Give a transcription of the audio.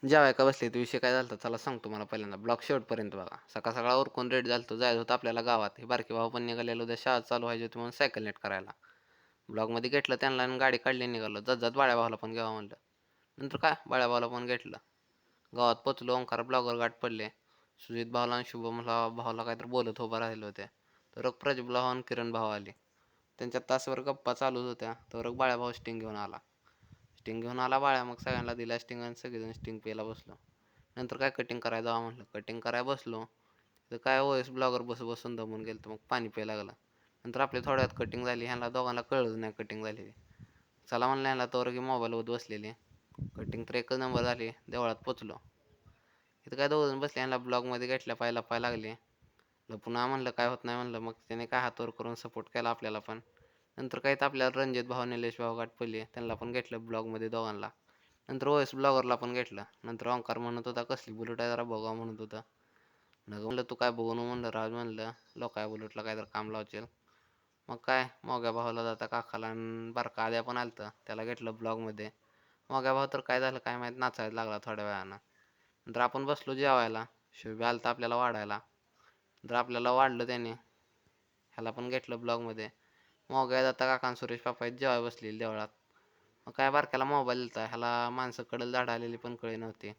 जेवाय का बसले ते विषय काय झालता चला सांगतो मला पहिल्यांदा ब्लॉग शेवटपर्यंत बघा. सकाळ सकाळ उरकून रेडी झालतो जायचं होतं आपल्याला गावात. हे बारके भाऊ पण निघालेलं उद्या शाळा चालू व्हायची होती म्हणून सायकल नेट करायला. ब्लॉगमध्ये घेतलं त्यांना आणि गाडी काढली निघालो. जात बाळ्या भावाला पण घ्यावं म्हणलं. नंतर काय बाळ्या भावाला पण घेतलं. गावात पोचलो ओंकार ब्लॉगर गाठ पडले. सुजित भावला आणि शुभमला भावाला काहीतरी बोलत उभं राहिले होते. तर प्रज्वल भाव आणि किरण भाव आले. त्यांच्या तासभर गप्पा चालूच होत्या. तर बाळ्या भाऊ स्टिंग घेऊन आला. स्टिंग घेऊन आला बाळ्या मग सगळ्यांना दिला स्टिंग आणि सगळेजण स्टिंग प्यायला बसलो. नंतर काय कटिंग करायला जावं म्हटलं. कटिंग करायला बसलो. तर काय ओएस ब्लॉगर बसून दमून गेलं तर मग पाणी प्यायला लागलं. नंतर आपली थोड्या वेळात कटिंग झाली. ह्यांना दोघांना कळलंच नाही कटिंग झालेली. चला म्हणलं ह्यांना तोवर की मोबाईलवर बसलेली. कटिंग तर एकच नंबर झाली. देवळात पोचलो. इथं काय दोघं बसले ह्यांना ब्लॉगमध्ये घेतल्या पाहायला लागले. पुन्हा म्हणलं काय होत नाही म्हणलं मग त्याने काय हातवर करून सपोर्ट केला आपल्याला पण. नंतर काय तर आपल्याला रणजित भाऊ निलेश भाऊ गाठ पडले त्यांना पण घेतलं ब्लॉगमध्ये दोघांना. नंतर ओएस ब्लॉगरला पण घेतलं. नंतर ओंकार म्हणत होता कसली बुलेट आहे जरा बघा म्हणत होता. नग म्हणलं तू काय बघू म्हणलं राज म्हणलं लोक आहे बुलेटला काय तर काम लावशील. मग काय मोग्या भावाला जाता काकाला आणि बारका आद्या पण आलतं त्याला घेतलं ब्लॉगमध्ये. मोग्या भाव तर काय झालं काय माहीत नाचायला लागला थोड्या वेळानं. नंतर आपण बसलो जेवायला. शुभे आलता आपल्याला वाढायला. नंतर आपल्याला वाढलं त्याने. ह्याला पण घेतलं ब्लॉगमध्ये. मोग्या जाता काका आणि सुरेश पापा जेवाय बसलेली देवळात. मग काय बारक्याला मोबाईल दिलता ह्याला माणसं कडल झाड आलेली पण कळे नव्हते.